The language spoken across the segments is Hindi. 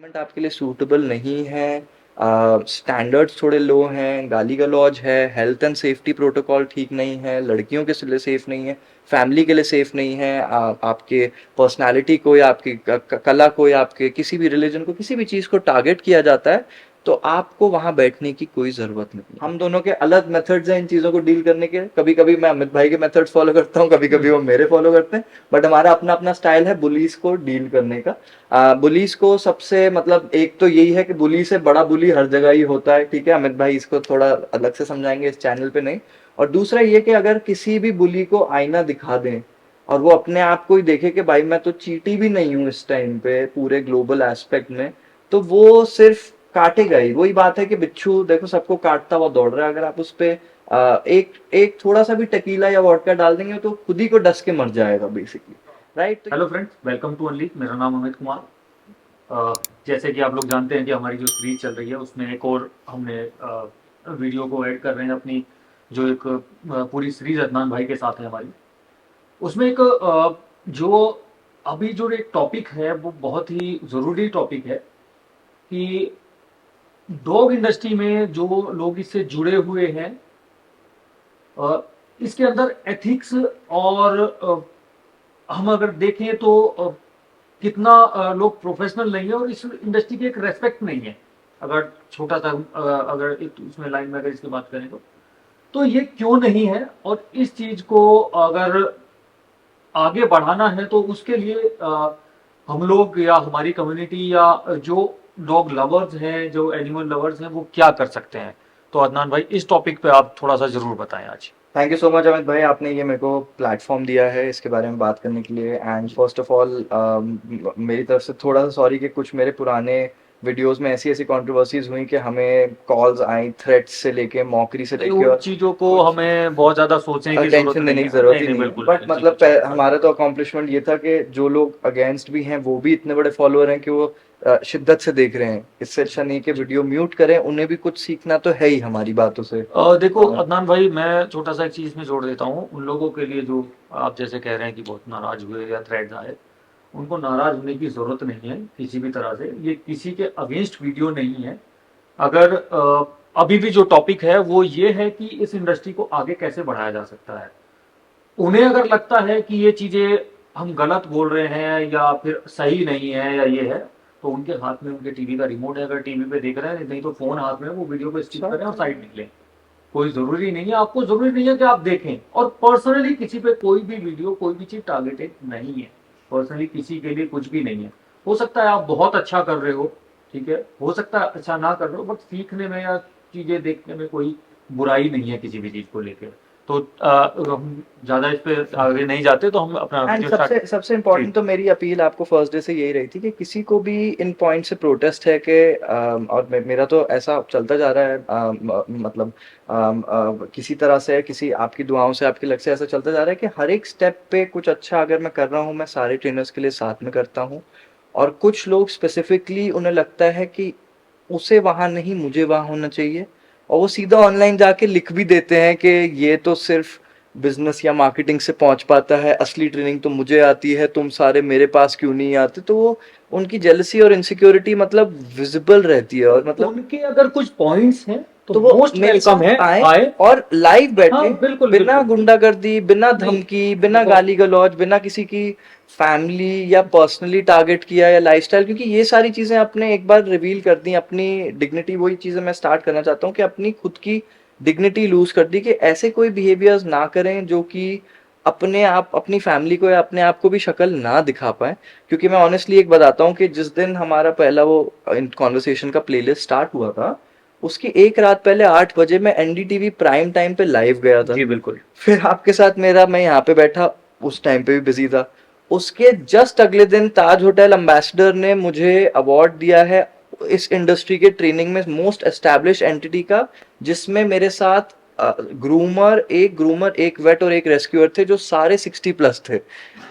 एनवायरनमेंट आपके लिए सूटेबल नहीं है, स्टैंडर्ड्स थोड़े लो हैं, गाली गलौज है, हेल्थ एंड सेफ्टी प्रोटोकॉल ठीक नहीं है, लड़कियों के लिए सेफ नहीं है, फैमिली के लिए सेफ नहीं है, आपके पर्सनालिटी को या आपकी कला को या आपके किसी भी रिलीजन को किसी भी चीज़ को टारगेट किया जाता है, तो आपको वहां बैठने की कोई जरूरत नहीं है। हम दोनों के अलग मेथड्स हैं इन चीज़ों को डील करने के। कभी कभी मैं अमित भाई के मेथड्स फॉलो करता हूँ, कभी कभी वो मेरे फॉलो करते हैं, बट हमारा अपना अपना स्टाइल है बुलीज को डील करने का। बुलीज को सबसे मतलब एक तो यही है कि बुली से बड़ा बुली हर जगह ही होता है, ठीक है। अमित भाई इसको थोड़ा अलग से समझाएंगे इस चैनल पे नहीं। और दूसरा ये कि अगर किसी भी बुली को आईना दिखा दें और वो अपने आप को ही देखे कि भाई मैं तो चीटी भी नहीं हूँ इस टाइम पे पूरे ग्लोबल एस्पेक्ट में, तो वो सिर्फ काटेगा ही। वही बात है कि बिच्छू देखो सबको काटता हुआ दौड़ रहा है, अगर आप उस पे एक एक थोड़ा सा भी टकीला या वोडका डाल देंगे तो खुद ही को डस के मर जाएगा basically, right. Hello friends, welcome to unleak. मेरा नाम अमित कुमार। जैसे कि आप लोग जानते हैं कि हमारी जो सीरीज चल रही है उसमें एक और हमने वीडियो को ऐड कर रहे हैं अपनी जो एक पूरी सीरीज अदनान भाई के साथ है हमारी। उसमें एक जो अभी जो एक टॉपिक है वो बहुत ही ज़रूरी टॉपिक है कि डॉग इंडस्ट्री में जो लोग इससे जुड़े हुए हैं, अ, इसके अंदर एथिक्स और हम अगर देखें तो कितना लोग प्रोफेशनल नहीं है और इस इंडस्ट्री की एक रेस्पेक्ट नहीं है। अगर छोटा सा अगर एक उसमें लाइन में अगर इसकी बात करें तो ये क्यों नहीं है, और इस चीज को अगर आगे बढ़ाना है तो उसके लिए हम लोग या हमारी कम्युनिटी या जो डॉग लवर्स हैं, जो एनिमल लवर्स हैं, वो क्या कर सकते हैं। तो अदनान भाई, इस टॉपिक पे आप थोड़ा सा जरूर बताएं आज। Thank you so much Amit भाई, आपने ये मेरे को प्लेटफॉर्म दिया है इसके बारे में बात करने के लिए। एंड फर्स्ट ऑफ ऑल मेरी तरफ से थोड़ा सा सॉरी कि कुछ मेरे पुराने वीडियोस में ऐसी ऐसी कंट्रोवर्सीज हुई कि हमें कॉल्स आई थ्रेट्स से लेके मॉकरी से नहीं, लेके, उन और चीजों को कुछ हमें बहुत ज्यादा सोचने की जरूरत टेंशन नहीं देने की है। जरूरत नहीं ही नहीं, नहीं है। बिल्कुल बट जी, मतलब कुछ नहीं। हमारा तो अकॉम्प्लिशमेंट ये था कि जो लोग अगेंस्ट भी हैं वो भी इतने बड़े फॉलोअर हैं कि वो शिद्दत से देख रहे हैं। इससे अच्छा नहीं कि जी। वीडियो म्यूट करें, उन्हें भी कुछ सीखना तो है ही हमारी बातों से। देखो अदनान भाई, मैं छोटा सा एक चीज में जोड़ देता हूँ उन लोगों के लिए जो आप जैसे कह रहे हैं कि बहुत नाराज हुए या थ्रेड्स आए। उनको नाराज होने की जरूरत नहीं है किसी भी तरह से। ये किसी के अगेंस्ट वीडियो नहीं है। अगर अभी भी जो टॉपिक है वो ये है कि इस इंडस्ट्री को आगे कैसे बढ़ाया जा सकता है। उन्हें अगर लगता है कि ये चीजें हम गलत बोल रहे हैं या फिर सही नहीं है या ये है, तो उनके हाथ में उनके टीवी का रिमोट है, अगर टीवी पे देख रहे हैं, नहीं तो फोन हाथ में, वो वीडियो को स्किप अच्छा, करें और साइड निकलें। कोई जरूरी नहीं है, आपको जरूरी नहीं है कि आप देखें। और पर्सनली किसी पे कोई भी वीडियो, कोई भी चीज टारगेटेड नहीं है। पर्सनली किसी के लिए कुछ भी नहीं है। हो सकता है आप बहुत अच्छा कर रहे हो, ठीक है, हो सकता है अच्छा ना कर रहे हो, बट सीखने में या चीजें देखने में कोई बुराई नहीं है किसी भी चीज को लेकर। तो हम ज्यादा इस पे आगे नहीं जाते, तो हम अपना एंड वीडियो स्टार्ट। सबसे सबसे जी। इम्पोर्टेंट तो मेरी अपील आपको फर्स्ट डे से यही रही थी कि किसी को भी इन पॉइंट से प्रोटेस्ट है कि और मेरा तो ऐसा चलता जा रहा है, मतलब किसी तरह से, किसी आपकी दुआओं से, आपकी लग से ऐसा चलता जा रहा है कि हर एक स्टेप पे कुछ अच्छा अगर मैं कर रहा हूँ, मैं सारे ट्रेनर्स के लिए साथ में करता हूँ। और कुछ लोग स्पेसिफिकली उन्हें लगता है कि उसे वहां नहीं, मुझे वहां होना चाहिए, और वो सीधा ऑनलाइन जाके लिख भी देते हैं कि ये तो सिर्फ बिजनेस या मार्केटिंग से पहुंच पाता है, असली ट्रेनिंग तो मुझे आती है, तुम सारे मेरे पास क्यों नहीं आते। तो वो उनकी जेलसी और इनसिक्योरिटी मतलब विजिबल रहती है, और मतलब उनके अगर कुछ पॉइंट्स हैं तो तो वो मोस्ट मेरे वेलकम साथ है। आए आए। और लाइव हाँ, बैठे, बिल्कुल बिना बिल्कुल बिल्कुल। गुंडागर्दी, बिना नहीं, धमकी, बिना देखो। गाली गलौज, बिना किसी की फैमिली या पर्सनली टारगेट किया या लाइफस्टाइल, क्योंकि ये सारी चीजें आपने एक बार रिवील कर दी, अपनी डिग्निटी, वही चीजें मैं स्टार्ट करना चाहता हूँ कि अपनी खुद की डिग्निटी लूज कर दी कि ऐसे कोई बिहेवियर्स ना करें जो कि अपने आप अपनी फैमिली को या अपने आप को भी शक्ल ना दिखा पाए। क्योंकि मैं ऑनेस्टली एक बताता हूँ कि जिस दिन हमारा पहला वो कॉन्वर्सेशन का प्लेलिस्ट स्टार्ट हुआ था, उसकी एक रात पहले 8 बजे मैं एनडीटीवी प्राइम टाइम पे लाइव गया था। जी बिल्कुल। फिर आपके साथ मेरा, मैं यहाँ पे बैठा, उस टाइम पे भी बिजी था। उसके जस्ट अगले दिन ताज होटल एम्बेसडर ने मुझे अवार्ड दिया है इस इंडस्ट्री के ट्रेनिंग में मोस्ट एस्टैब्लिश एंटिटी का, जिसमें मेरे साथ ग्रूमर, एक वेट और एक रेस्क्यूअर थे जो सारे 60+ थे।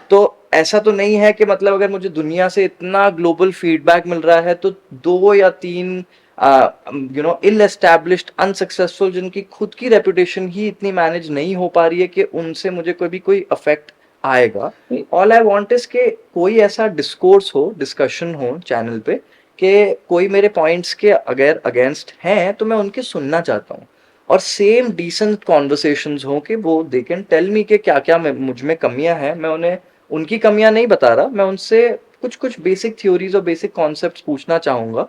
तो ऐसा तो नहीं है कि मतलब अगर मुझे दुनिया से इतना ग्लोबल फीडबैक मिल रहा है तो दो या तीन इल एस्टैब्लिश्ड अनसक्सेसफुल, जिनकी खुद की रेपुटेशन ही इतनी मैनेज नहीं हो पा रही है कि उनसे मुझे कोई भी कोई अफेक्ट आएगा। ऑल आई वांट इज के कोई ऐसा डिस्कोर्स हो, डिस्कशन हो चैनल पे कि कोई मेरे पॉइंट्स के अगर अगेंस्ट हैं तो मैं उनके सुनना चाहता हूँ, और सेम डिसेंट कॉन्वर्सेशंस हो कि वो दे कैन टेल मी कि क्या क्या मुझ में कमियां हैं। मैं उन्हें उनकी कमियां नहीं बता रहा, मैं उनसे कुछ कुछ बेसिक थ्योरीज और बेसिक कॉन्सेप्ट्स पूछना चाहूँगा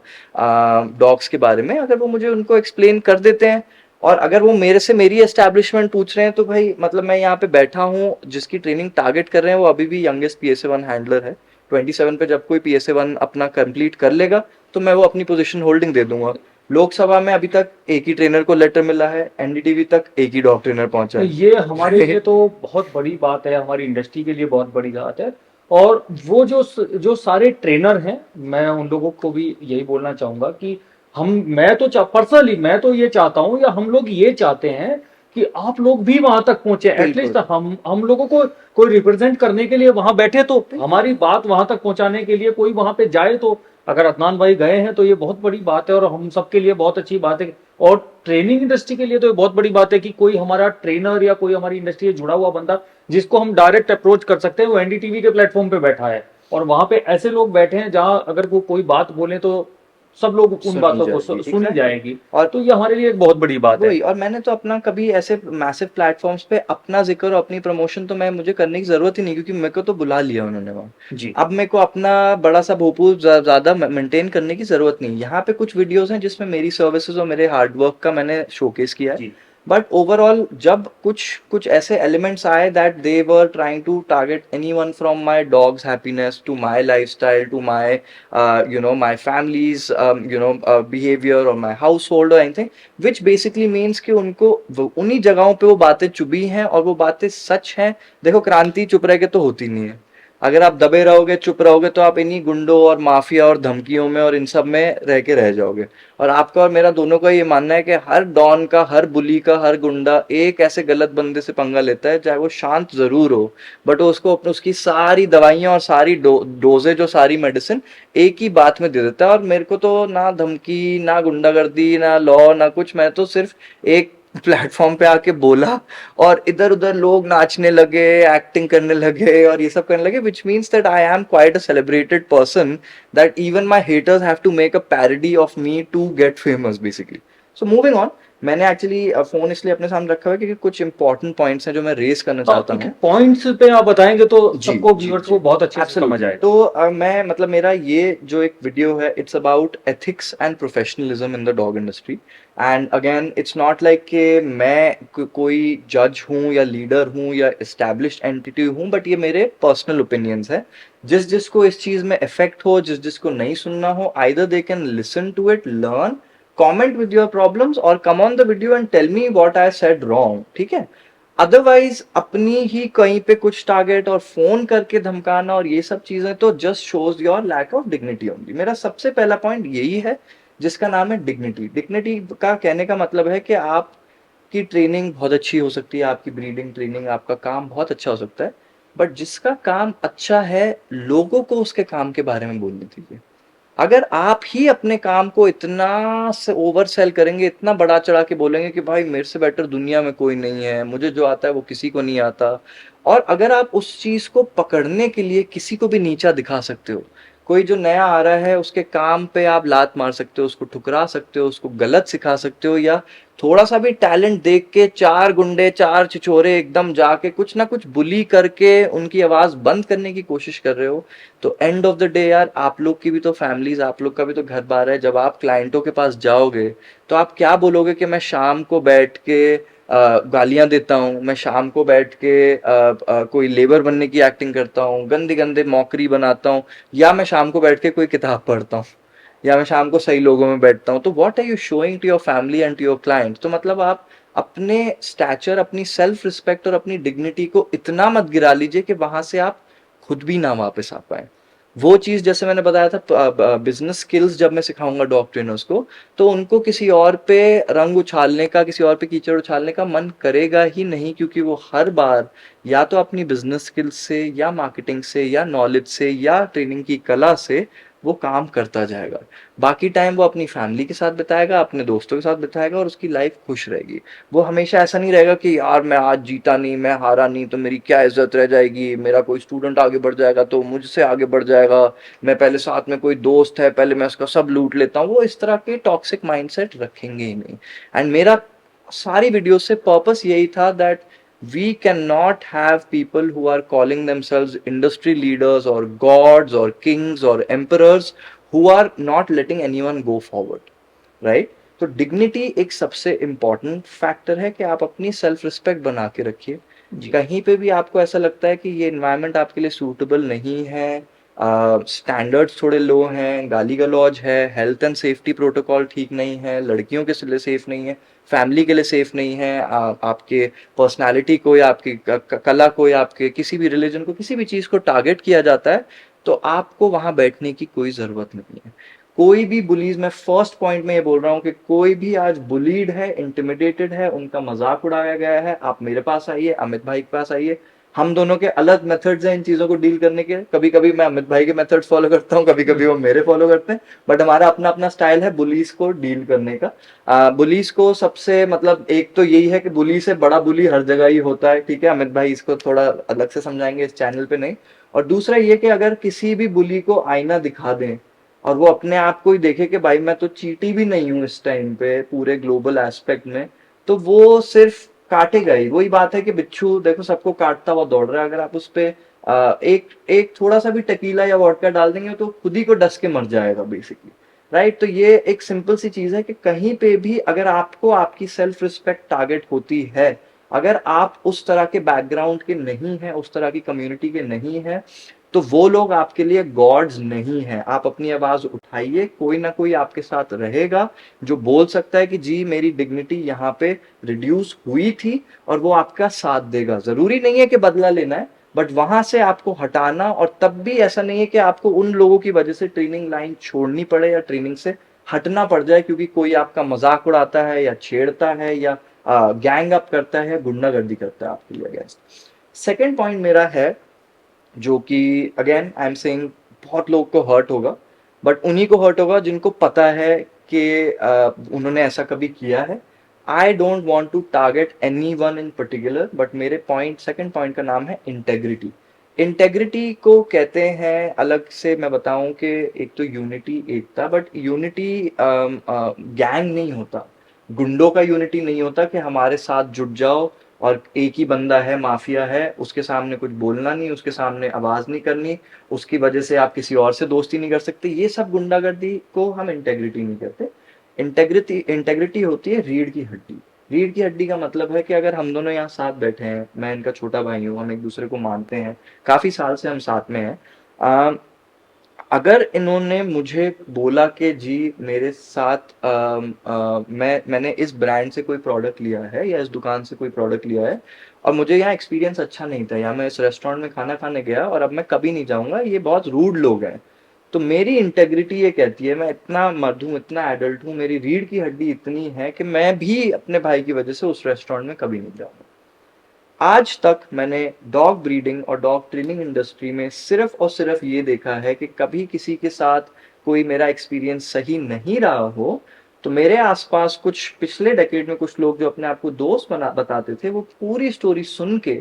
डॉग्स के बारे में। अगर वो मुझे उनको एक्सप्लेन कर देते हैं, और अगर वो मेरे से मेरी एस्टैब्लिशमेंट पूछ रहे हैं, तो भाई मतलब मैं यहाँ पे बैठा हूँ, जिसकी ट्रेनिंग टारगेट कर रहे हैं वो अभी भी यंगेस्ट PSA 1 हैंडलर है। 27 पे जब कोई PSA 1 अपना कंप्लीट कर लेगा तो मैं वो अपनी पोजीशन होल्डिंग दे दूंगा। लोकसभा में अभी तक एक ही ट्रेनर को लेटर मिला है, NDTV तक एक ही डॉग ट्रेनर पहुंचा तो है। ये हमारे लिए तो बहुत बड़ी बात है, हमारी इंडस्ट्री के लिए बहुत बड़ी बात है। और वो जो सारे ट्रेनर हैं, मैं उन लोगों को भी यही बोलना चाहूंगा कि हम मैं तो पर्सनली मैं तो ये चाहता हूं, या हम लोग ये चाहते हैं कि आप लोग भी वहां तक पहुंचे। एटलीस्ट बिल्कुल हम लोगों को कोई रिप्रेजेंट करने के लिए वहां बैठे, तो बिल्कुल। हमारी बात वहां तक पहुंचाने के लिए कोई वहां पे जाए। तो अगर अदनान भाई गए हैं तो ये बहुत बड़ी बात है, और हम सबके लिए बहुत अच्छी बात है। और ट्रेनिंग इंडस्ट्री के लिए तो ये बहुत बड़ी बात है कि कोई हमारा ट्रेनर या कोई हमारी इंडस्ट्री से जुड़ा हुआ बंदा जिसको हम डायरेक्ट अप्रोच कर सकते हैं, वो NDTV के प्लेटफॉर्म पे बैठा है। और वहां पे ऐसे लोग बैठे हैं जहां अगर वो कोई बात बोले तो सब लोग उन सुनी बातों को जाएगी सुनी एग्जैक्टली। जाएगी। और तो ये हमारे लिए एक बहुत बड़ी बात है। वही, और मैंने तो अपना कभी ऐसे मैसिव प्लेटफॉर्म्स पे अपना जिक्र और अपनी प्रमोशन तो मैं मुझे करने की जरूरत ही नहीं, क्योंकि मेरे को तो बुला लिया उन्होंने वहाँ। जी अब मेरे को अपना बड़ा सा भोपूर ज्यादा मेंटेन करने की जरूरत नहीं। यहाँ पे कुछ वीडियोस हैं जिसमें मेरी सर्विसेज और मेरे हार्डवर्क का मैंने शोकेस किया है। जी बट ओवरऑल जब कुछ कुछ ऐसे एलिमेंट्स आए that they were trying to target anyone from my dogs happiness to my lifestyle to my my family's behavior or my household or anything, which basically means कि उनको उन्हीं जगहों पे वो बातें चुभी हैं और वो बातें सच हैं। देखो, क्रांति चुप रह के तो होती नहीं है। अगर आप दबे रहोगे, चुप रहोगे, तो आप इन्हीं गुंडों और माफिया और धमकियों में और इन सब में रह के रह जाओगे। और आपका और मेरा दोनों का ये मानना है कि हर डॉन का, हर बुली का, हर गुंडा एक ऐसे गलत बंदे से पंगा लेता है, चाहे वो शांत जरूर हो, बट वो उसको अपने उसकी सारी दवाइयां और सारी डोजेज और सारी मेडिसिन एक ही बात में दे देता है। और मेरे को तो ना धमकी, ना गुंडागर्दी, ना लॉ, ना कुछ, मैं तो सिर्फ एक प्लेटफॉर्म पे आके बोला, और इधर उधर लोग नाचने लगे, एक्टिंग करने लगे और ये सब करने लगे, which means that I am quite a celebrated person, that even my haters have to make a parody of me to get famous basically. So moving on, मैंने एक्चुअली फोन इसलिए अपने सामने रखा हुआ है क्योंकि कुछ इंपॉर्टेंट पॉइंट्स हैं जो मैं रेस करना चाहता एक हूँ। पॉइंट्स पे आप बताएंगे तो जी सबको, जी व्यूअर्स जी, को बहुत अच्छे से समझ एब्सोल्युटली। आएगा। तो मैं मतलब मेरा ये जो एक वीडियो है, it's about ethics and professionalism in the dog industry. And again it's not like कि मैं कोई जज हूँ या लीडर हूँ या एस्टैब्लिश्ड एंटिटी हूँ, बट ये मेरे पर्सनल ओपिनियंस है। जिस जिसको इस चीज में इफेक्ट हो, जिस जिसको नहीं सुनना हो, either they can listen to it, learn, comment with your problems, और come on the video and tell me what I said wrong, ठीक है। अदरवाइज अपनी ही कहीं पे कुछ टारगेट और फोन करके धमकाना और ये सब चीजें तो just shows your lack of dignity only. मेरा सबसे पहला पॉइंट यही है, जिसका नाम है डिग्निटी। डिग्निटी का कहने का मतलब है कि आपकी ट्रेनिंग बहुत अच्छी हो सकती है, आपकी ब्रीडिंग ट्रेनिंग, आपका काम बहुत अच्छा हो सकता है, बट जिसका काम अच्छा है, लोगों को उसके काम के बारे में बोलने दीजिए। अगर आप ही अपने काम को इतना से ओवर सेल करेंगे, इतना बड़ा चढ़ा के बोलेंगे कि भाई मेरे से बेटर दुनिया में कोई नहीं है, मुझे जो आता है वो किसी को नहीं आता, और अगर आप उस चीज को पकड़ने के लिए किसी को भी नीचा दिखा सकते हो, कोई जो नया आ रहा है उसके काम पे आप लात मार सकते हो, उसको ठुकरा सकते हो, उसको गलत सिखा सकते हो, या थोड़ा सा भी टैलेंट देख के चार गुंडे, चार छिछोरे एकदम जाके कुछ ना कुछ बुली करके उनकी आवाज बंद करने की कोशिश कर रहे हो, तो एंड ऑफ द डे यार, आप लोग की भी तो फैमिलीज, आप लोग का भी तो घर बार है। जब आप क्लाइंटों के पास जाओगे तो आप क्या बोलोगे कि मैं शाम को बैठ के गालियां देता हूँ, मैं शाम को बैठ के कोई लेबर बनने की एक्टिंग करता हूँ, गंदे गंदे मॉकरी बनाता हूँ, या मैं शाम को बैठ के कोई किताब पढ़ता हूँ, या मैं शाम को सही लोगों में बैठता हूँ। तो what are you showing to your family and to your client? तो मतलब आप अपने स्टैचर, अपनी सेल्फ रिस्पेक्ट और अपनी डिग्निटी को इतना मत गिरा लीजिए कि वहां से आप खुद भी ना वापस आ पाए। वो चीज जैसे मैंने बताया था, बिजनेस स्किल्स जब मैं सिखाऊंगा डॉग ट्रेनर्स को, तो उनको किसी और पे रंग उछालने का, किसी और पे कीचड़ उछालने का मन करेगा ही नहीं, क्योंकि वो हर बार या तो अपनी बिजनेस स्किल्स से, या मार्केटिंग से, या नॉलेज से, या ट्रेनिंग की कला से वो काम करता जाएगा। बाकी टाइम वो अपनी फैमिली के साथ बिताएगा, अपने दोस्तों के साथ बिताएगा और उसकी लाइफ खुश रहेगी। वो हमेशा ऐसा नहीं रहेगा कि यार मैं आज जीता नहीं, मैं हारा नहीं तो मेरी क्या इज्जत रह जाएगी, मेरा कोई स्टूडेंट आगे बढ़ जाएगा तो मुझसे आगे बढ़ जाएगा, मैं पहले साथ में कोई दोस्त है पहले मैं उसका सब लूट लेता हूँ। वो इस तरह के टॉक्सिक माइंडसेट रखेंगे ही नहीं। एंड मेरा सारी वीडियो से पर्पस यही था that we cannot have people who are calling themselves industry leaders or gods or kings or emperors who are not letting anyone go forward, right? तो डिग्निटी एक सबसे इम्पॉर्टेंट फैक्टर है कि आप अपनी सेल्फ रिस्पेक्ट बना के रखिए। जी। कहीं पे भी आपको ऐसा लगता है कि ये इन्वायरमेंट आपके लिए सूटेबल नहीं है, स्टैंडर्ड्स थोड़े लो हैं, गाली गलौज है, हेल्थ एंड सेफ्टी प्रोटोकॉल ठीक नहीं है, लड़कियों के लिए सेफ नहीं है, फैमिली के लिए सेफ नहीं है, आपके पर्सनालिटी को या आपकी कला को या आपके किसी भी रिलीजन को किसी भी चीज़ को टारगेट किया जाता है, तो आपको वहां बैठने की कोई ज़रूरत नहीं है। कोई भी बुलीज, मैं फर्स्ट पॉइंट में ये बोल रहा हूँ कि कोई भी आज बुलीड है, इंटिमिडेटेड है, उनका मजाक उड़ाया गया है, आप मेरे पास आइए, अमित भाई के पास आइए। हम दोनों के अलग मेथड्स हैं इन चीजों को डील करने के। कभी कभी मैं अमित भाई के मेथड्स फॉलो करता हूँ, कभी कभी वो मेरे फॉलो करते हैं, बट हमारा अपना अपना स्टाइल है बुलीज को डील करने का। बुलीज को सबसे मतलब एक तो यही है कि बुली से बड़ा बुली हर जगह ही होता है, ठीक है, अमित भाई इसको थोड़ा अलग से समझाएंगे इस चैनल पे नहीं। और दूसरा ये कि अगर किसी भी बुली को आईना दिखा दें और वो अपने आप को ही देखे कि भाई मैं तो चीटी भी नहीं हूं इस टाइम पे पूरे ग्लोबल एस्पेक्ट में, तो वो सिर्फ काटेगा ही। वही बात है कि बिच्छू देखो सबको काटता हुआ दौड़ रहा है, अगर आप उस पे एक एक थोड़ा सा भी टकीला या वोडका डाल देंगे तो खुद ही को डस के मर जाएगा बेसिकली, राइट? तो ये एक सिंपल सी चीज है कि कहीं पे भी अगर आपको आपकी सेल्फ रिस्पेक्ट टारगेट होती है, अगर आप उस तरह के बैकग्राउंड के नहीं है, उस तरह की कम्युनिटी के नहीं है, तो वो लोग आपके लिए गॉड्स नहीं है। आप अपनी आवाज उठाइए, कोई ना कोई आपके साथ रहेगा जो बोल सकता है कि जी मेरी डिग्निटी यहाँ पे रिड्यूस हुई थी, और वो आपका साथ देगा। जरूरी नहीं है कि बदला लेना है, बट वहां से आपको हटाना, और तब भी ऐसा नहीं है कि आपको उन लोगों की वजह से ट्रेनिंग लाइन छोड़नी पड़े या ट्रेनिंग से हटना पड़ जाए क्योंकि कोई आपका मजाक उड़ाता है या छेड़ता है या गैंग अप करता है, गुंडागर्दी करता है आपके लिए अगेंस्ट। सेकेंड पॉइंट मेरा है, जो कि अगेन आई एम सेइंग बहुत लोग को हर्ट होगा, बट उन्हीं को हर्ट होगा जिनको पता है कि उन्होंने ऐसा कभी किया है। I don't want to target any one in particular, but मेरे पॉइंट सेकेंड पॉइंट का नाम है इंटेग्रिटी। इंटेग्रिटी को कहते हैं अलग से मैं बताऊं कि एक तो unity, Ekta, but unity gang नहीं होता, गुंडों का यूनिटी नहीं होता कि हमारे साथ जुट जाओ और एक ही बंदा है, माफिया है, उसके सामने कुछ बोलना नहीं, उसके सामने आवाज नहीं करनी, उसकी वजह से आप किसी और से दोस्ती नहीं कर सकते। ये सब गुंडागर्दी को हम इंटेग्रिटी नहीं कहते। इंटेग्रिटी इंटेग्रिटी होती है रीढ़ की हड्डी। रीढ़ की हड्डी का मतलब है कि अगर हम दोनों यहाँ साथ बैठे हैं, मैं इनका छोटा भाई हूँ, हम एक दूसरे को मानते हैं, काफी साल से हम साथ में हैं, अगर इन्होंने मुझे बोला कि जी मेरे साथ मैंने इस ब्रांड से कोई प्रोडक्ट लिया है या इस दुकान से कोई प्रोडक्ट लिया है और मुझे यहाँ एक्सपीरियंस अच्छा नहीं था, या मैं इस रेस्टोरेंट में खाना खाने गया और अब मैं कभी नहीं जाऊंगा, ये बहुत रूड लोग हैं, तो मेरी इंटेग्रिटी ये कहती है, मैं इतना मर्द हूँ, इतना एडल्ट हूँ, मेरी रीढ़ की हड्डी इतनी है कि मैं भी अपने भाई की वजह से उस रेस्टोरेंट में कभी नहीं जाऊंगा। आज तक मैंने डॉग ब्रीडिंग और डॉग ट्रेनिंग इंडस्ट्री में सिर्फ और सिर्फ ये देखा है कि कभी किसी के साथ कोई मेरा एक्सपीरियंस सही नहीं रहा हो, तो मेरे आसपास कुछ पिछले डेकेड में कुछ लोग जो अपने आप को दोस्त बना बताते थे, वो पूरी स्टोरी सुन के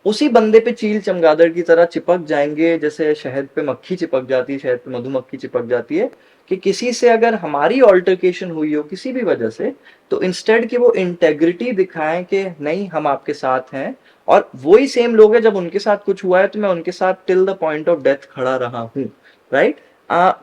उसी बंदे पे चील चमगादड़ की तरह चिपक जाएंगे, जैसे शहद पे मक्खी चिपक जाती है, शहद पे मधुमक्खी चिपक जाती है, कि किसी से अगर हमारी ऑल्टरकेशन हुई हो किसी भी वजह से, तो इंस्टेड कि वो इंटेग्रिटी दिखाएं कि नहीं हम आपके साथ हैं, और वही सेम लोग हैं जब उनके साथ कुछ हुआ है तो मैं उनके साथ till the point of death खड़ा रहा हूँ, राइट?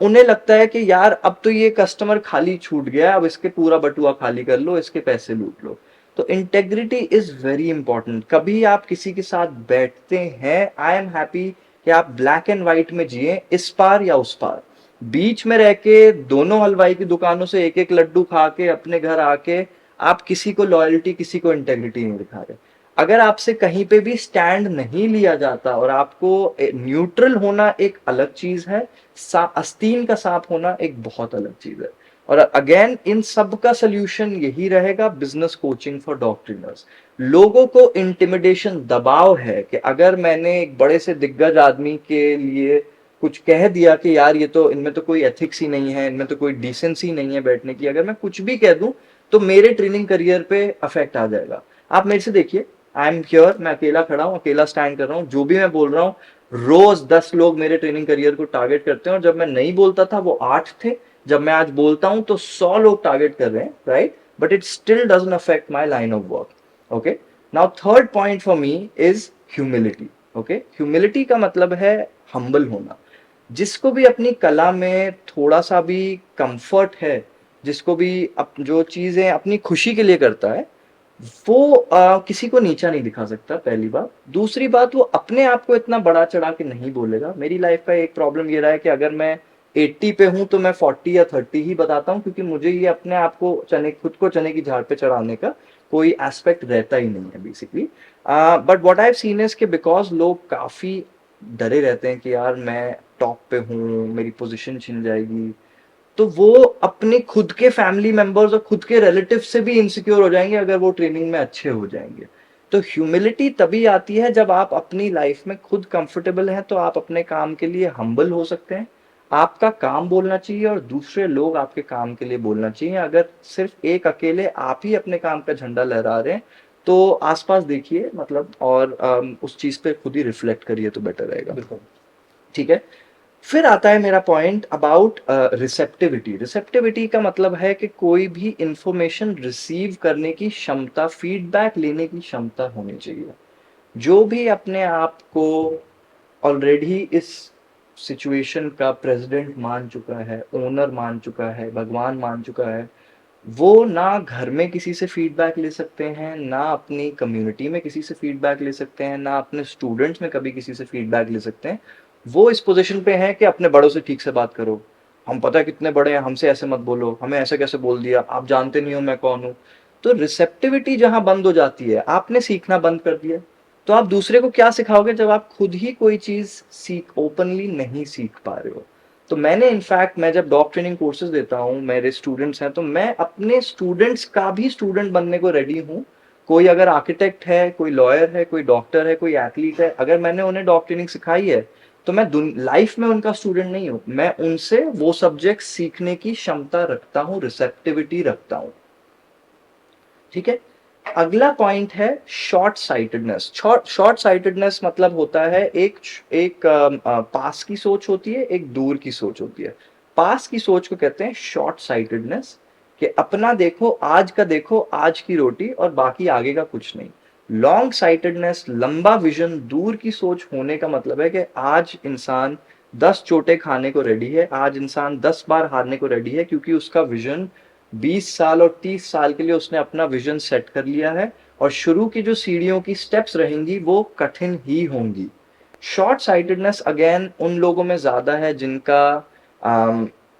उन्हें लगता है कि यार अब तो ये कस्टमर खाली छूट गया, अब इसके पूरा बटुआ खाली कर लो, इसके पैसे लूट लो। तो इंटेग्रिटी इज वेरी इंपॉर्टेंट। कभी आप किसी के साथ बैठते हैं, आई एम हैप्पी कि आप ब्लैक एंड व्हाइट में जिए, इस पार या उस पार, बीच में रह के दोनों हलवाई की दुकानों से एक एक लड्डू खा के अपने घर आके आप किसी को लॉयल्टी, किसी को इंटेग्रिटी नहीं दिखा रहे। अगर आपसे कहीं पे भी स्टैंड नहीं लिया जाता, और आपको न्यूट्रल होना एक अलग चीज है, आस्तीन का सांप होना एक बहुत अलग चीज है। और अगेन इन सब का सोल्यूशन यही रहेगा, business coaching for dog trainers. लोगों को इंटिमिडेशन, दबाव है कि अगर मैंने एक बड़े से दिग्गज आदमी के लिए कुछ कह दिया कि यार ये तो, इनमें तो कोई एथिक्स ही नहीं है, इनमें तो कोई डिसेंसी नहीं है बैठने की, अगर मैं कुछ भी कह दूं तो मेरे ट्रेनिंग करियर पे अफेक्ट आ जाएगा। आप मेरे से देखिए, आई एम हियर, मैं अकेला खड़ा हूँ, अकेला स्टैंड कर रहा हूँ, जो भी मैं बोल रहा हूँ रोज 10 लोग मेरे ट्रेनिंग करियर को टारगेट करते हैं, और जब मैं नहीं बोलता था वो 8 थे, जब मैं आज बोलता हूं तो 100 लोग टारगेट कर रहे हैं, right? But it still doesn't affect my line of work. Okay, now third point for me is humility. Okay, humility का मतलब है हम्बल होना। जिसको भी अपनी कला में थोड़ा सा भी कंफर्ट है, जिसको भी जो चीजें अपनी खुशी के लिए करता है, वो किसी को नीचा नहीं दिखा सकता, पहली बात। दूसरी बात, वो अपने आप को इतना बड़ा चढ़ा के नहीं बोलेगा। मेरी लाइफ का एक प्रॉब्लम ये रहा है कि अगर मैं 80 पे हूं तो मैं 40 या 30 ही बताता हूं, क्योंकि मुझे ये अपने आप को खुद को चने की झाड़ पे चढ़ाने का कोई एस्पेक्ट रहता ही नहीं है basically. But what I have seen is कि बिकॉज लोग काफी डरे रहते हैं कि यार मैं टॉप पे हूँ, मेरी पोजीशन छिन जाएगी, तो वो अपने खुद के फैमिली मेंबर्स और खुद के रिलेटिव से भी इनसिक्योर हो जाएंगे अगर वो ट्रेनिंग में अच्छे हो जाएंगे। तो ह्यूमिलिटी तभी आती है जब आप अपनी लाइफ में खुद कंफर्टेबल हैं, तो आप अपने काम के लिए हम्बल हो सकते हैं। आपका काम बोलना चाहिए और दूसरे लोग आपके काम के लिए बोलना चाहिए। अगर सिर्फ एक अकेले आप ही अपने काम का झंडा लहरा रहे हैं तो आसपास देखिए, मतलब, और उस चीज पे खुद ही रिफ्लेक्ट करिए तो बेटर रहेगा। बिल्कुल। ठीक है, फिर आता है मेरा पॉइंट अबाउट रिसेप्टिविटी। रिसेप्टिविटी का मतलब है कि कोई भी इंफॉर्मेशन रिसीव करने की क्षमता, फीडबैक लेने की क्षमता होनी चाहिए। जो भी अपने आप को ऑलरेडी इस सिचुएशन का प्रेसिडेंट मान चुका है, ओनर मान चुका है, भगवान मान चुका है, वो ना घर में किसी से फीडबैक ले सकते हैं, ना अपनी कम्युनिटी में किसी से फीडबैक ले सकते हैं, ना अपने स्टूडेंट्स में कभी किसी से फीडबैक ले सकते हैं। वो इस पोजीशन पे हैं कि अपने बड़ों से ठीक से बात करो, हम पता है कितने बड़े हैं, हमसे ऐसे मत बोलो, हमें ऐसे कैसे बोल दिया, आप जानते नहीं हो मैं कौन हूँ। तो रिसेप्टिविटी जहां बंद हो जाती है, आपने सीखना बंद कर दिया, तो आप दूसरे को क्या सिखाओगे जब आप खुद ही कोई चीज ओपनली नहीं सीख पा रहे हो। तो मैंने इनफैक्ट, मैं जब डॉग ट्रेनिंग कोर्सेज देता हूँ, मेरे स्टूडेंट्स हैं, तो मैं अपने स्टूडेंट्स का भी स्टूडेंट बनने को रेडी हूँ। कोई अगर आर्किटेक्ट है, कोई लॉयर है, कोई डॉक्टर है, कोई एथलीट है, अगर मैंने उन्हें डॉग ट्रेनिंग सिखाई है तो मैं लाइफ में उनका स्टूडेंट नहीं हूँ, मैं उनसे वो सब्जेक्ट सीखने की क्षमता रखता हूँ, रिसेप्टिविटी रखता हूँ। ठीक है, अगला पॉइंट है शॉर्ट साइटेडनेस। शॉर्ट साइटेडनेस मतलब होता है एक एक पास की सोच होती है, एक दूर की सोच होती है। पास की सोच को कहते हैं शॉर्ट साइटेडनेस, कि अपना देखो, आज का देखो, आज की रोटी, और बाकी आगे का कुछ नहीं। लॉन्ग साइटेडनेस, लंबा विजन, दूर की सोच होने का मतलब है कि आज इंसान 10 चोटें खाने को रेडी है, आज इंसान 10 बार हारने को रेडी है, क्योंकि उसका विजन 20 साल और 30 साल के लिए उसने अपना विजन सेट कर लिया है, और शुरू की जो सीढ़ियों की स्टेप्स रहेंगी वो कठिन ही होंगी। शॉर्ट साइटेडनेस अगेन उन लोगों में ज्यादा है जिनका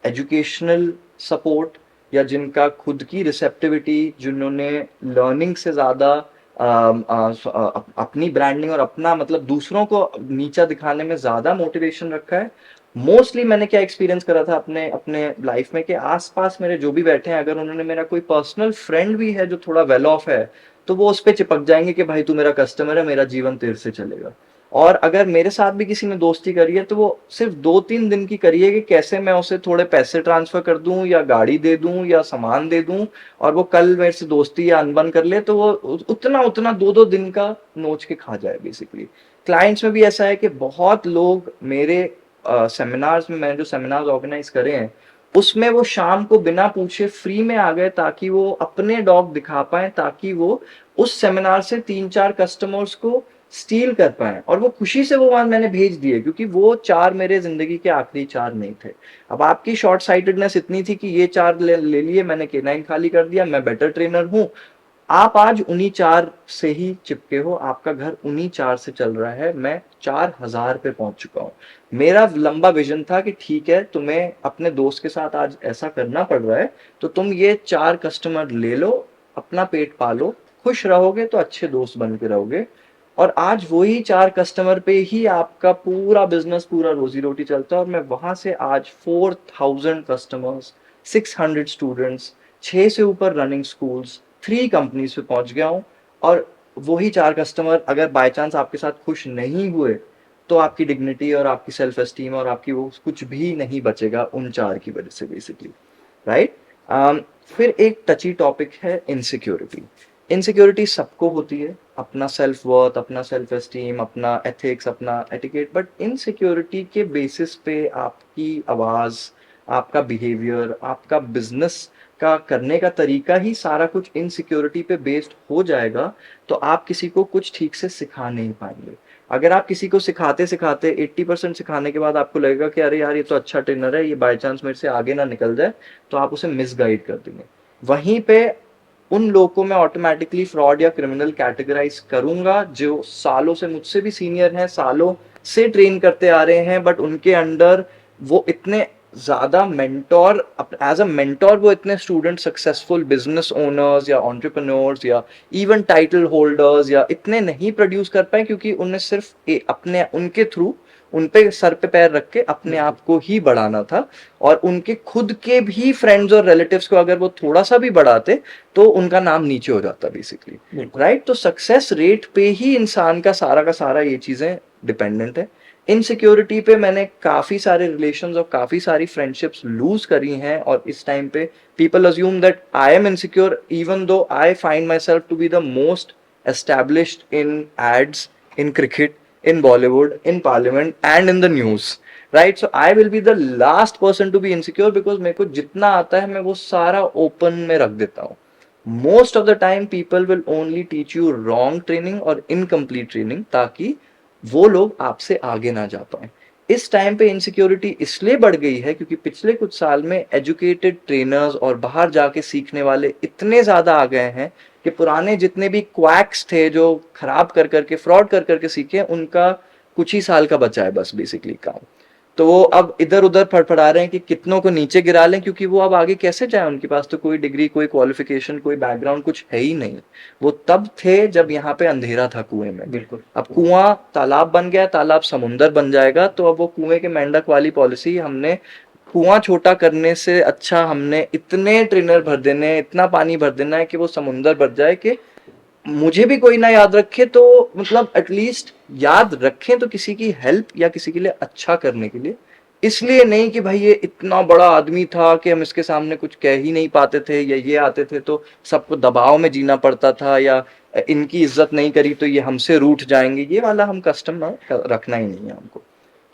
एजुकेशनल सपोर्ट, या जिनका खुद की रिसेप्टिविटी, जिन्होंने लर्निंग से ज्यादा अपनी ब्रांडिंग और अपना, मतलब, दूसरों को नीचा दिखाने में ज्यादा मोटिवेशन रखा है। मोस्टली मैंने क्या एक्सपीरियंस करा था अपने अपने लाइफ में, कि आसपास मेरे जो भी बैठे हैं, अगर उन्होंने, मेरा कोई पर्सनल फ्रेंड भी है जो थोड़ा वेल ऑफ है, तो वो उस पर चिपक जाएंगे कि भाई तू मेरा कस्टमर है, मेरा जीवन तेरे से चलेगा। और अगर मेरे साथ भी किसी ने दोस्ती करी है तो वो सिर्फ 2-3 दिन की करी है, कि कैसे मैं उसे थोड़े पैसे ट्रांसफर कर दूं, या गाड़ी दे दूं, या सामान दे दूं, और वो कल मेरे से दोस्ती या अनबन कर ले, तो वो उतना उतना 2-2 दिन का नोच के खा जाए बेसिकली। क्लाइंट्स में भी ऐसा है कि बहुत लोग मेरे सेमिनार्स में, मैंने जो सेमिनार्स ऑर्गेनाइज करे हैं, उसमें वो शाम को बिना पूछे फ्री में आ गए, ताकि वो अपने डॉग दिखा पाए, ताकि वो उस सेमिनार से 3-4 कस्टमर्स को स्टील कर पाए, और वो खुशी से वो वहां मैंने भेज दिए, क्योंकि वो 4 मेरे जिंदगी के आखिरी 4 नहीं थे। अब आपकी शॉर्ट साइटेडनेस इतनी थी कि ये 4 ले लिए, मैंने केनाइन खाली कर दिया, मैं बेटर ट्रेनर हूं। आप आज उन्हीं 4 से ही चिपके हो, आपका घर उन्हीं 4 से चल रहा है, मैं 4000 पे पहुंच चुका हूं। मेरा लंबा विजन था कि ठीक है, तुम्हें अपने दोस्त के साथ आज ऐसा करना पड़ रहा है, तो तुम ये 4 कस्टमर ले लो, अपना पेट पालो, खुश रहोगे तो अच्छे दोस्त बन के रहोगे। और आज वही 4 कस्टमर पे ही आपका पूरा बिजनेस, पूरा रोजी रोटी चलता है। और मैं वहां से आज 4000 कस्टमर्स, 600 स्टूडेंट्स, 6 से ऊपर रनिंग स्कूल्स, 3 कंपनीज पे पहुंच गया हूं। और वही 4 कस्टमर अगर बाय चांस आपके साथ खुश नहीं हुए, तो आपकी डिग्निटी और आपकी सेल्फ एस्टीम और आपकी वो कुछ भी नहीं बचेगा उन 4 की वजह से बेसिकली, राइट? फिर एक टची टॉपिक है इनसिक्योरिटी। इनसिक्योरिटी सबको होती है, अपना सेल्फ वर्थ, अपना सेल्फ एस्टीम, अपना एथिक्स, अपना एटिकेट, बट इनसिक्योरिटी के बेसिस पे आपकी आवाज़, आपका बिहेवियर, आपका बिजनेस का करने का तरीका ही सारा कुछ इनसिक्योरिटी पे बेस्ड हो जाएगा, तो आप किसी को कुछ ठीक से सिखा नहीं पाएंगे। अगर आप किसी को सिखाते सिखाते 80% सिखाने के बाद आपको लगेगा कि अरे यार ये तो अच्छा ट्रेनर है, ये बाय चांस मेरे से आगे ना निकल जाए, तो आप उसे मिसगाइड कर देंगे। वहीं पे उन लोगों को मैं ऑटोमेटिकली फ्रॉड या क्रिमिनल कैटेगराइज करूंगा जो सालों से मुझसे भी सीनियर हैं, सालों से ट्रेन करते आ रहे हैं, बट उनके अंडर वो इतने ज्यादा मेंटोर, एज अ मेंटोर वो इतने स्टूडेंट सक्सेसफुल बिजनेस ओनर्स या एंटरप्रेन्योर्स या इवन टाइटल होल्डर्स या इतने नहीं प्रोड्यूस कर पाए, क्योंकि उन्हें सिर्फ अपने उनके थ्रू उन पे सर पे पैर रख के अपने आप को ही बढ़ाना था, और उनके खुद के भी फ्रेंड्स और रिलेटिव्स को अगर वो थोड़ा सा भी बढ़ाते तो उनका नाम नीचे हो जाता बेसिकली, राइट? तो सक्सेस रेट पे ही इंसान का सारा ये चीजें डिपेंडेंट है। इनसिक्योरिटी पे मैंने काफी सारे रिलेशंस और काफी सारी फ्रेंडशिप्स लूज करी हैं, और इस टाइम पे people assume that I am insecure even though I find myself to be the most established in ads, in cricket, in Bollywood, in parliament and in the news, right? So I will be the last person to be insecure because मेरे को जितना आता है मैं वो सारा open में रख देता हूँ। Most of the time people will only teach you wrong training और incomplete training ताकि वो लोग आपसे आगे ना जा पाए। इस टाइम पे इनसिक्योरिटी इसलिए बढ़ गई है क्योंकि पिछले कुछ साल में एजुकेटेड ट्रेनर्स और बाहर जाके सीखने वाले इतने ज्यादा आ गए हैं कि पुराने जितने भी क्वैक्स थे जो खराब कर करके फ्रॉड कर करके सीखे, उनका कुछ ही साल का बचा है बस बेसिकली काम। तो वो अब इधर उधर फड़फड़ा रहे हैं कि कितनों को नीचे गिरा लें, क्योंकि वो अब आगे कैसे जाए, उनके पास तो कोई डिग्री, कोई क्वालिफिकेशन, कोई बैकग्राउंड कुछ है ही नहीं। वो तब थे जब यहाँ पे अंधेरा था कुएं में। बिल्कुल। अब कुआं तालाब बन गया, तालाब समुंदर बन जाएगा, तो अब वो कुएं के मेंढक वाली पॉलिसी, हमने कुआं छोटा करने से अच्छा हमने इतने ट्रेनर भर देने, इतना पानी भर देना है कि वो समुंदर भर जाए कि मुझे भी कोई ना याद रखे, तो मतलब एटलीस्ट याद रखें तो किसी की हेल्प या किसी के लिए अच्छा करने के लिए, इसलिए नहीं कि भाई ये इतना बड़ा आदमी था कि हम इसके सामने कुछ कह ही नहीं पाते थे, या ये आते थे तो सबको दबाव में जीना पड़ता था, या इनकी इज्जत नहीं करी तो ये हमसे रूठ जाएंगे। ये वाला हम कस्टम रखना ही नहीं है हमको,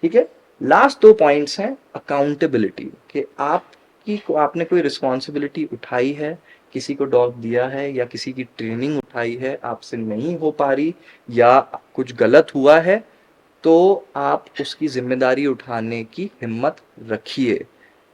ठीक है? लास्ट 2 पॉइंट्स हैं अकाउंटेबिलिटी कि आपने कोई रिस्पॉन्सिबिलिटी उठाई है, किसी को डॉग दिया है या किसी की ट्रेनिंग उठाई है, आपसे नहीं हो पा रही या कुछ गलत हुआ है, तो आप उसकी जिम्मेदारी उठाने की हिम्मत रखिए।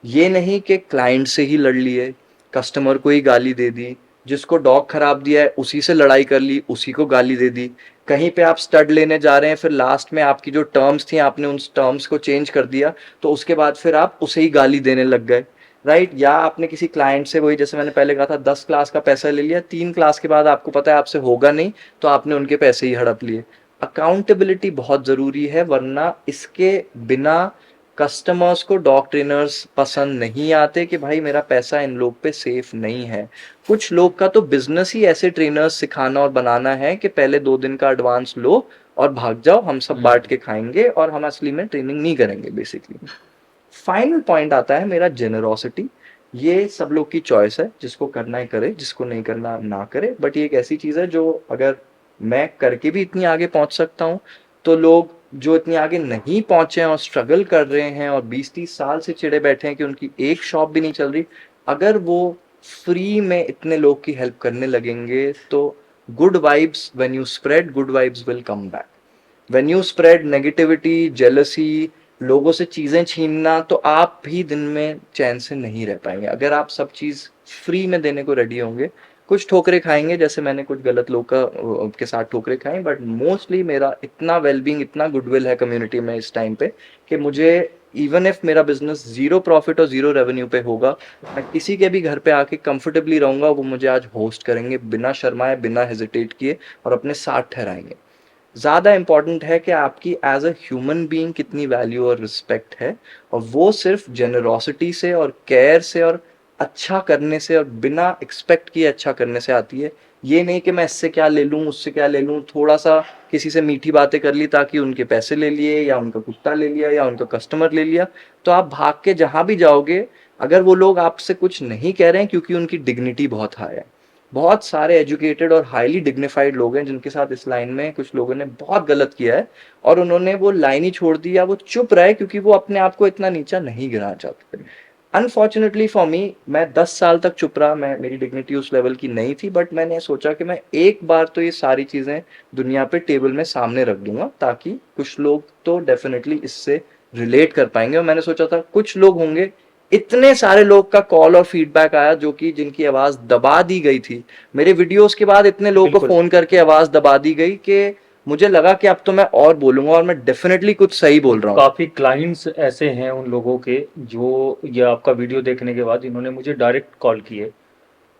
ये नहीं कि क्लाइंट से ही लड़ लिए, कस्टमर को ही गाली दे दी, जिसको डॉग खराब दिया है उसी से लड़ाई कर ली, उसी को गाली दे दी। कहीं पे आप स्टड लेने जा रहे हैं, फिर लास्ट में आपकी जो टर्म्स थी आपने उन टर्म्स को चेंज कर दिया, तो उसके बाद फिर आप उसे ही गाली देने लग गए, राइट? या आपने किसी क्लाइंट से, वही जैसे मैंने पहले कहा था, 10 क्लास का पैसा ले लिया, 3 क्लास के बाद आपको पता है आपसे होगा नहीं, तो आपने उनके पैसे ही हड़प लिए। अकाउंटेबिलिटी बहुत ज़रूरी है, वरना इसके बिना कस्टमर्स को डॉग ट्रेनर्स पसंद नहीं आते कि भाई मेरा पैसा इन लोग पे सेफ नहीं है। कुछ लोग का तो बिजनेस ही ऐसे ट्रेनर्स सिखाना और बनाना है कि पहले 2 दिन का एडवांस लो और भाग जाओ, हम सब बांट के खाएंगे और हम असली में ट्रेनिंग नहीं करेंगे बेसिकली। फाइनल पॉइंट आता है मेरा जेनरोसिटी। ये सब लोग की चॉइस है, जिसको करना है करे, जिसको नहीं करना ना करे, बट ये एक ऐसी चीज है जो अगर मैं करके भी इतनी आगे पहुंच सकता हूँ, तो लोग जो इतनी आगे नहीं पहुंचे हैं और स्ट्रगल कर रहे हैं और 20-30 साल से चिड़े बैठे हैं कि उनकी एक शॉप भी नहीं चल रही, अगर वो फ्री में इतने लोग की हेल्प करने लगेंगे, तो good vibes, when you spread good vibes will come back. When you spread negativity, jealousy, लोगों से चीजें छीनना, तो आप भी दिन में चैन से नहीं रह पाएंगे। अगर आप सब चीज फ्री में देने को रेडी होंगे, कुछ ठोकरे खाएंगे, जैसे मैंने कुछ गलत लोग के साथ ठोकरे खाई, बट मोस्टली मेरा इतना वेलबींग, इतना गुडविल है कम्युनिटी में इस टाइम पे कि मुझे इवन इफ मेरा बिजनेस 0 प्रॉफिट और 0 रेवेन्यू पे होगा, मैं किसी के भी घर पे आके कंफर्टेबली रहूंगा, वो मुझे आज होस्ट करेंगे बिना शर्माए, बिना हेजिटेट किए, और अपने साथ ठहराएंगे। ज़्यादा इम्पॉर्टेंट है कि आपकी एज अ ह्यूमन बीइंग कितनी वैल्यू और रिस्पेक्ट है, और वो सिर्फ जेनरोसिटी से और केयर से और अच्छा करने से और बिना एक्सपेक्ट किए अच्छा करने से आती है। ये नहीं कि मैं इससे क्या ले लूँ, उससे क्या ले लूँ, थोड़ा-सा किसी से मीठी बातें कर ली ताकि उनके पैसे ले लिए या उनका कुत्ता ले लिया या उनका कस्टमर ले लिया, तो आप भाग के जहाँ भी जाओगे, अगर वो लोग आपसे कुछ नहीं कह रहे हैं क्योंकि उनकी डिग्निटी बहुत हाई है। बहुत सारे एजुकेटेड और हाईली डिग्निफाइड लोग हैं जिनके साथ इस लाइन में कुछ लोगों ने बहुत गलत किया है और उन्होंने वो लाइन ही छोड़ दी या वो चुप रहे क्योंकि वो अपने आप को इतना नीचा नहीं गिराना चाहते थे। अनफॉर्चुनेटली फॉर मी, मैं 10 साल तक चुप रहा, मैं मेरी डिग्निटी उस लेवल की नहीं थी, बट मैंने सोचा कि मैं एक बार तो ये सारी चीज़ें दुनिया पे टेबल में सामने रख दूंगा ताकि कुछ लोग तो डेफिनेटली इससे रिलेट कर पाएंगे। और मैंने सोचा था कुछ लोग होंगे, इतने सारे लोग का कॉल और फीडबैक आया जो कि जिनकी आवाज़ दबा दी गई थी। मेरे वीडियोस के बाद इतने लोगों को बिल्कुल। फ़ोन करके आवाज़ दबा दी गई कि मुझे लगा कि अब तो मैं और बोलूंगा और मैं डेफिनेटली कुछ सही बोल रहा हूँ। काफ़ी क्लाइंट्स ऐसे हैं उन लोगों के जो ये आपका वीडियो देखने के बाद इन्होंने मुझे डायरेक्ट कॉल किए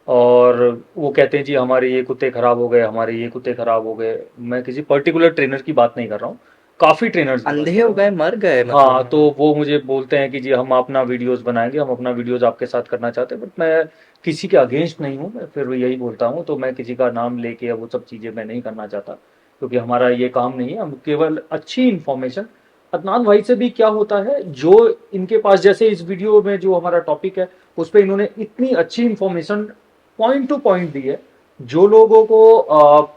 और वो कहते हैं जी हमारे ये कुत्ते खराब हो गए, हमारे ये कुत्ते खराब हो गए। मैं किसी पर्टिकुलर ट्रेनर की बात नहीं कर रहा हूँ, काफ़ी ट्रेनर्स की बात अंधे कर हो रहा हूँ। गए, मर गए हाँ, मतलब। तो वो मुझे बोलते हैं कि जी हम अपना वीडियोस बनाएंगे, हम अपना वीडियोस आपके साथ करना चाहते हैं, बट मैं किसी के अगेंस्ट नहीं हूँ। मैं फिर यही बोलता हूँ, तो मैं किसी का नाम लेके वो सब चीज़ें मैं नहीं करना चाहता क्योंकि हमारा ये काम नहीं है। हम केवल अच्छी इन्फॉर्मेशन, अदनान भाई से भी क्या होता है, जो इनके पास जैसे इस वीडियो में जो हमारा टॉपिक है उस पर इन्होंने इतनी अच्छी इन्फॉर्मेशन पॉइंट टू पॉइंट दी है, जो लोगों को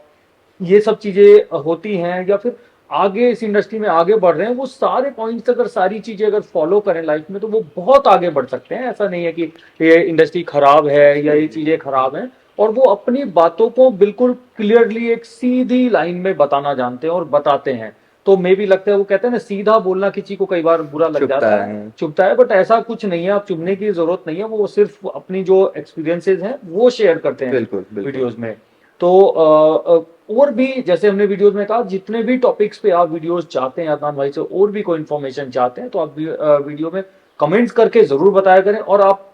ये सब चीजें होती हैं या फिर आगे इस इंडस्ट्री में आगे बढ़ रहे हैं, वो सारे पॉइंट्स अगर सारी चीजें अगर फॉलो करें लाइफ में तो वो बहुत आगे बढ़ सकते हैं। ऐसा नहीं है कि ये इंडस्ट्री खराब है या ये चीजें खराब हैं, और वो अपनी बातों को बिल्कुल क्लियरली एक सीधी लाइन में बताना जानते हैं और बताते हैं। तो मे भी लगता है, वो कहते हैं ना, सीधा बोलना किसी को कई बार बुरा लग चुभता जाता है, है। चुभता है, बट ऐसा कुछ नहीं है। आप चुभने की जरूरत नहीं है, वो सिर्फ अपनी जो एक्सपीरियंसेस हैं वो शेयर करते हैं बिल्कुल, बिल्कुल। वीडियोज में। तो और भी जैसे हमने वीडियोस में कहा, जितने भी टॉपिक्स पे आप वीडियोस चाहते हैं अदनान भाई से और भी कोई इन्फॉर्मेशन चाहते हैं तो आप वीडियो में कमेंट्स करके जरूर बताया करें। और आप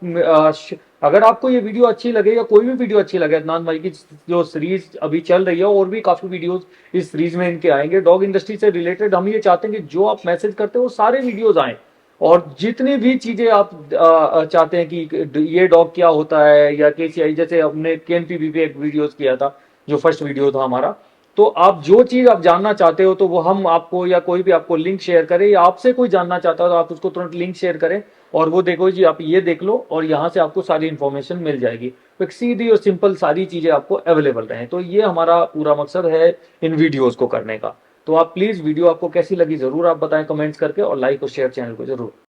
अगर आपको ये वीडियो अच्छी लगे या कोई भी वीडियो अच्छी लगे, अदनान भाई की जो सीरीज अभी चल रही है, और भी काफी वीडियोस इस सीरीज में इनके आएंगे डॉग इंडस्ट्री से रिलेटेड, हम ये चाहते हैं कि जो आप मैसेज करते हो वो सारे वीडियोज आए। और जितनी भी चीजें आप चाहते हैं कि ये डॉग क्या होता है या केसीआई, जैसे हमने केएनपीवी पे एक वीडियोस किया था जो फर्स्ट वीडियो था हमारा, तो आप जो चीज आप जानना चाहते हो तो वो हम आपको या कोई भी आपको लिंक शेयर करे, या आपसे कोई जानना चाहता हो तो आप उसको तुरंत लिंक शेयर करें और वो देखो जी आप ये देख लो और यहाँ से आपको सारी इन्फॉर्मेशन मिल जाएगी। तो एक सीधी और सिंपल सारी चीजें आपको अवेलेबल रहे, तो ये हमारा पूरा मकसद है इन वीडियोस को करने का। तो आप प्लीज, वीडियो आपको कैसी लगी जरूर आप बताएं कमेंट्स करके, और लाइक और शेयर चैनल को जरूर।